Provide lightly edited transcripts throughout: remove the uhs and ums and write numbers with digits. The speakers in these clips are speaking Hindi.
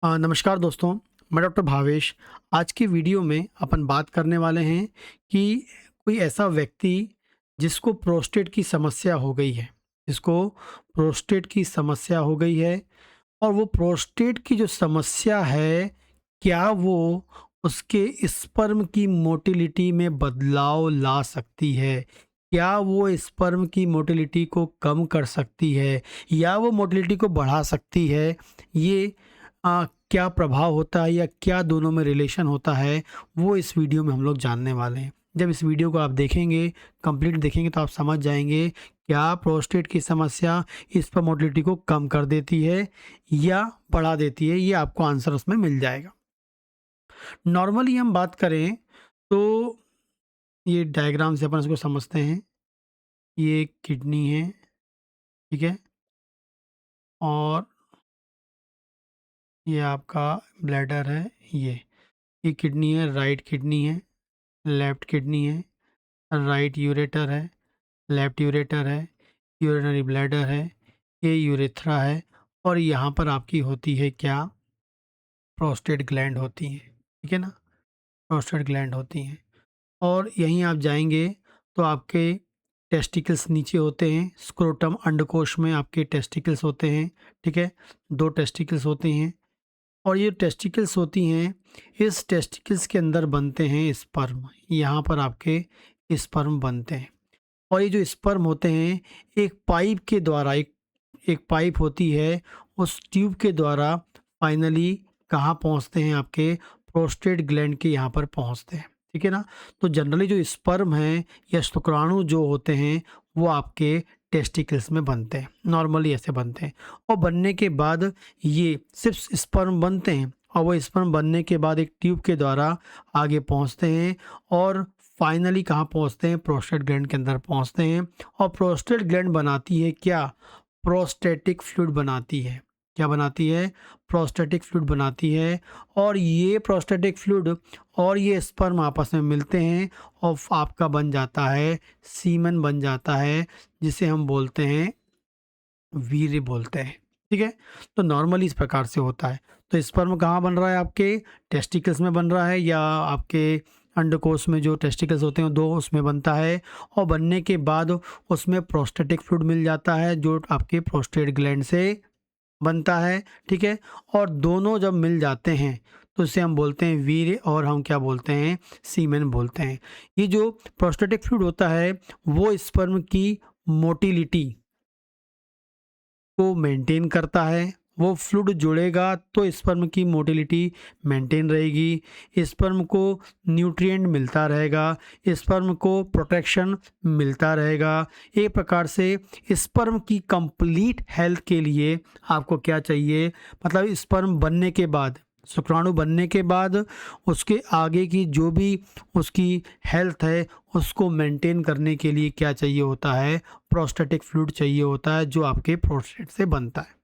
नमस्कार दोस्तों, मैं डॉक्टर भावेश। आज की वीडियो में अपन बात करने वाले हैं कि कोई ऐसा व्यक्ति जिसको प्रोस्टेट की समस्या हो गई है, जिसको प्रोस्टेट की समस्या हो गई है और वो प्रोस्टेट की जो समस्या है, क्या वो उसके स्पर्म की मोटिलिटी में बदलाव ला सकती है? क्या वो स्पर्म की मोटिलिटी को कम कर सकती है या वो मोटिलिटी को बढ़ा सकती है? ये क्या प्रभाव होता है या क्या दोनों में रिलेशन होता है, वो इस वीडियो में हम लोग जानने वाले हैं। जब इस वीडियो को आप देखेंगे, कंप्लीट देखेंगे तो आप समझ जाएँगे क्या प्रोस्टेट की समस्या स्पर्म मोटिलिटी को कम कर देती है या बढ़ा देती है, ये आपको आंसर उसमें मिल जाएगा। नॉर्मली हम बात करें तो ये डायग्राम से अपन इसको समझते हैं। ये किडनी है, ठीक है? और ये आपका ब्लैडर है ये किडनी है, राइट किडनी है, लेफ्ट किडनी है, राइट यूरेटर है, लेफ्ट यूरेटर है, यूरिनरी ब्लैडर है, ये यूरेथ्रा है और यहाँ पर आपकी होती है क्या? प्रोस्टेट ग्लैंड होती हैं, ठीक है ना? प्रोस्टेट ग्लैंड होती हैं और यहीं आप जाएँगे तो आपके टेस्टिकल्स नीचे होते हैं, स्क्रोटम अंडकोश में आपके टेस्टिकल्स होते हैं, ठीक है? 2 टेस्टिकल्स होते हैं और ये टेस्टिकल्स होती हैं, इस टेस्टिकल्स के अंदर बनते हैं स्पर्म, यहाँ पर आपके स्पर्म बनते हैं। और ये जो स्पर्म होते हैं एक पाइप के द्वारा एक एक पाइप होती है, उस ट्यूब के द्वारा फाइनली कहाँ पहुँचते हैं? आपके प्रोस्टेट ग्लैंड के यहाँ पर पहुँचते हैं, ठीक है ना? तो जनरली जो स्पर्म हैं या शुक्राणु जो होते हैं वो आपके टेस्टिकल्स में बनते हैं, नॉर्मली ऐसे बनते हैं। और बनने के बाद ये सिर्फ स्पर्म बनते हैं और वो स्पर्म बनने के बाद एक ट्यूब के द्वारा आगे पहुँचते हैं और फाइनली कहाँ पहुँचते हैं? प्रोस्टेट ग्लैंड के अंदर पहुँचते हैं और प्रोस्टेट ग्लैंड बनाती है क्या? प्रोस्टैटिक फ्लूइड बनाती है। क्या बनाती है? प्रोस्टैटिक फ्लूइड बनाती है और ये प्रोस्टैटिक फ्लूइड और ये स्पर्म आपस में मिलते हैं और आपका बन जाता है सीमेन बन जाता है, जिसे हम बोलते हैं वीर्य बोलते हैं, ठीक है? तो नॉर्मली इस प्रकार से होता है। तो स्पर्म कहाँ बन रहा है? आपके टेस्टिकल्स में बन रहा है या आपके अंडकोश में जो टेस्टिकल्स होते हैं 2 उसमें बनता है और बनने के बाद उसमें प्रोस्टेटिक फ्लूइड मिल जाता है जो आपके प्रोस्टेट ग्लैंड से बनता है, ठीक है? और दोनों जब मिल जाते हैं तो इसे हम बोलते हैं वीर्य और हम क्या बोलते हैं? सीमेन बोलते हैं। ये जो प्रोस्टेटिक फ्लूइड होता है वो स्पर्म की मोटिलिटी को मेंटेन करता है। वो फ्लूइड जुड़ेगा तो स्पर्म की मोटिलिटी मेंटेन रहेगी, स्पर्म को न्यूट्रिएंट मिलता रहेगा, स्पर्म को प्रोटेक्शन मिलता रहेगा। एक प्रकार से स्पर्म की कंप्लीट हेल्थ के लिए आपको क्या चाहिए? मतलब स्पर्म बनने के बाद, शुक्राणु बनने के बाद उसके आगे की जो भी उसकी हेल्थ है उसको मेंटेन करने के लिए क्या चाहिए होता है? प्रोस्टेटिक फ्लूइड चाहिए होता है जो आपके प्रोस्टेट से बनता है।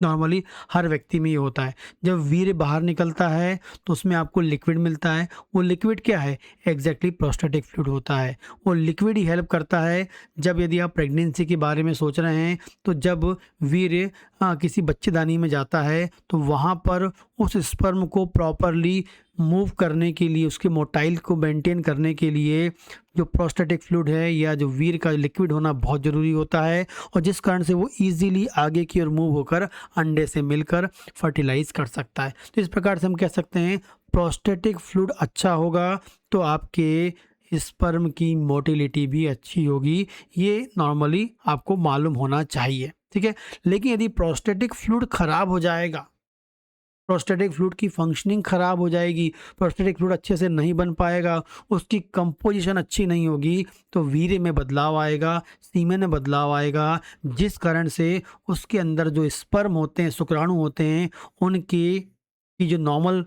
नॉर्मली हर व्यक्ति में ये होता है। जब वीर्य बाहर निकलता है तो उसमें आपको लिक्विड मिलता है। वो लिक्विड क्या है? एग्जैक्टली प्रोस्टेटिक फ्लूइड होता है। वो लिक्विड ही हेल्प करता है जब यदि आप प्रेगनेंसी के बारे में सोच रहे हैं तो जब वीर्य किसी बच्चेदानी में जाता है तो वहाँ पर उस स्पर्म को प्रॉपरली मूव करने के लिए, उसके मोटाइल को मेंटेन करने के लिए जो प्रोस्टेटिक फ्लूइड है या जो वीर्य का लिक्विड होना बहुत ज़रूरी होता है और जिस कारण से वो ईज़िली आगे की ओर मूव होकर अंडे से मिलकर फर्टिलाइज कर सकता है। तो इस प्रकार से हम कह सकते हैं प्रोस्टेटिक फ्लूइड अच्छा होगा तो आपके स्पर्म की मोटिलिटी भी अच्छी होगी। ये नॉर्मली आपको मालूम होना चाहिए, ठीक है? लेकिन यदि प्रोस्टेटिक फ्लूइड खराब हो जाएगा, प्रोस्टेटिक फ्लूइड की फंक्शनिंग खराब हो जाएगी, प्रोस्टेटिक फ्लूइड अच्छे से नहीं बन पाएगा, उसकी कंपोजिशन अच्छी नहीं होगी, तो वीर्य में बदलाव आएगा, सीमेन में बदलाव आएगा, जिस कारण से उसके अंदर जो स्पर्म होते हैं, शुक्राणु होते हैं, उनकी की जो नॉर्मल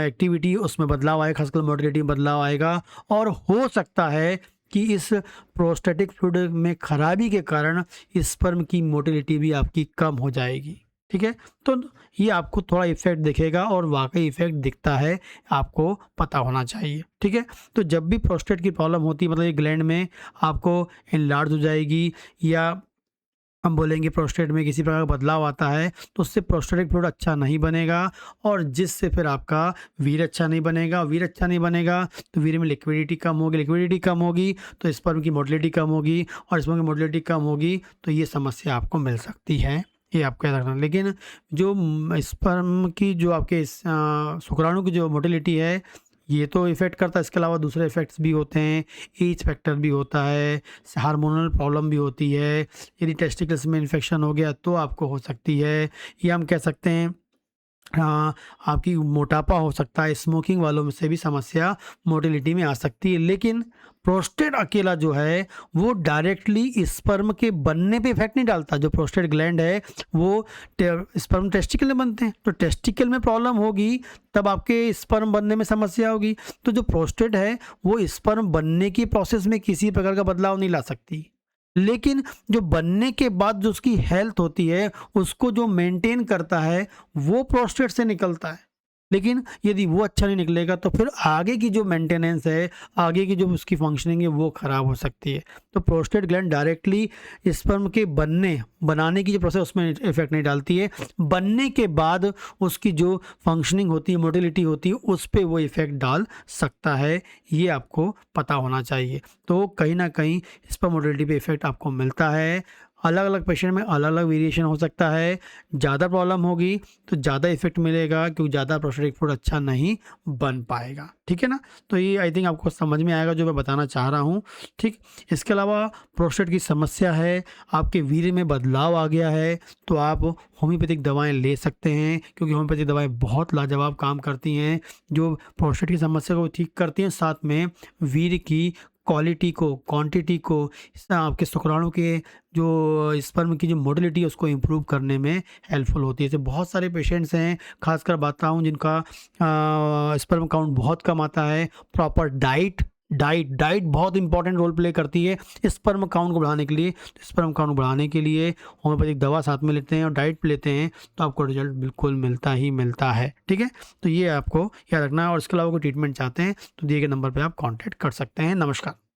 एक्टिविटी उसमें बदलाव आएगा, खासकर मोटिलिटी में बदलाव आएगा और हो सकता है कि इस प्रोस्टेटिक फ्लूइड में खराबी के कारण स्पर्म की मोटिलिटी भी आपकी कम हो जाएगी, ठीक है? तो ये आपको थोड़ा इफ़ेक्ट दिखेगा और वाक़ई इफ़ेक्ट दिखता है, आपको पता होना चाहिए, ठीक है? तो जब भी प्रोस्टेट की प्रॉब्लम होती है मतलब ये ग्लैंड में आपको एनलार्ज हो जाएगी या हम बोलेंगे प्रोस्टेट में किसी प्रकार का बदलाव आता है तो उससे प्रोस्टेटिक फ्लूइड अच्छा नहीं बनेगा और जिससे फिर आपका वीर्य अच्छा नहीं बनेगा। वीर्य अच्छा नहीं बनेगा तो वीर्य में लिक्विडिटी कम होगी तो स्पर्म की मोटिलिटी कम होगी और स्पर्म की मोटिलिटी कम होगी तो ये समस्या आपको मिल सकती है। ये आपको याद रखना। लेकिन जो स्पर्म की जो आपके शुक्राणु की जो मोटिलिटी है ये तो इफ़ेक्ट करता है, इसके अलावा दूसरे इफ़ेक्ट्स भी होते हैं, एज फैक्टर भी होता है, हार्मोनल प्रॉब्लम भी होती है। यदि टेस्टिकल्स में इन्फेक्शन हो गया तो आपको हो सकती है, या हम कह सकते हैं आपकी मोटापा हो सकता है। स्मोकिंग वालों में से भी समस्या मोटिलिटी में आ सकती है। लेकिन प्रोस्टेट अकेला जो है वो डायरेक्टली स्पर्म के बनने पे इफेक्ट नहीं डालता। जो प्रोस्टेट ग्लैंड है वो स्पर्म टेस्टिकल में बनते हैं, तो टेस्टिकल में प्रॉब्लम होगी तब आपके स्पर्म बनने में समस्या होगी। तो जो प्रोस्टेट है वो स्पर्म बनने की प्रोसेस में किसी प्रकार का बदलाव नहीं ला सकती, लेकिन जो बनने के बाद जो उसकी हेल्थ होती है उसको जो मेंटेन करता है वो प्रोस्टेट से निकलता है। लेकिन यदि वो अच्छा नहीं निकलेगा तो फिर आगे की जो मेंटेनेंस है, आगे की जो उसकी फंक्शनिंग है वो ख़राब हो सकती है। तो प्रोस्टेट ग्लैंड डायरेक्टली स्पर्म के बनाने की जो प्रोसेस उसमें इफेक्ट नहीं डालती है। बनने के बाद उसकी जो फंक्शनिंग होती है, मोटिलिटी होती है, उस पर वो इफेक्ट डाल सकता है। ये आपको पता होना चाहिए। तो कहीं ना कहीं स्पर्म मोटिलिटी पे इफेक्ट आपको मिलता है। अलग अलग पेशेंट में अलग अलग वेरिएशन हो सकता है। ज़्यादा प्रॉब्लम होगी तो ज़्यादा इफेक्ट मिलेगा क्योंकि ज़्यादा प्रोस्टेटिक फ्लूइड अच्छा नहीं बन पाएगा। ठीक है ना। तो ये आई थिंक आपको समझ में आएगा जो मैं बताना चाह रहा हूँ। ठीक, इसके अलावा प्रोस्टेट की समस्या है, आपके वीर्य में बदलाव आ गया है तो आप होम्योपैथिक दवाएं ले सकते हैं, क्योंकि होम्योपैथिक दवाएं बहुत लाजवाब काम करती हैं जो प्रोस्टेट की समस्या को ठीक करती हैं, साथ में वीर्य की क्वालिटी को, क्वांटिटी को, आपके शुक्राणु के जो स्पर्म की जो मोटिलिटी है उसको इम्प्रूव करने में हेल्पफुल होती है। जैसे बहुत सारे पेशेंट्स हैं, खासकर बात हूँ जिनका स्पर्म काउंट बहुत कम आता है। प्रॉपर डाइट बहुत इंपॉर्टेंट रोल प्ले करती है स्पर्म काउंट को बढ़ाने के लिए। तो स्पर्म काउंट बढ़ाने के लिए होम्योपैथिक दवा साथ में लेते हैं और डाइट लेते हैं तो आपको रिजल्ट बिल्कुल मिलता ही मिलता है। ठीक है, तो ये आपको याद रखना है। और इसके अलावा कोई ट्रीटमेंट चाहते हैं तो दिए गए नंबर पर आप कॉन्टैक्ट कर सकते हैं। नमस्कार।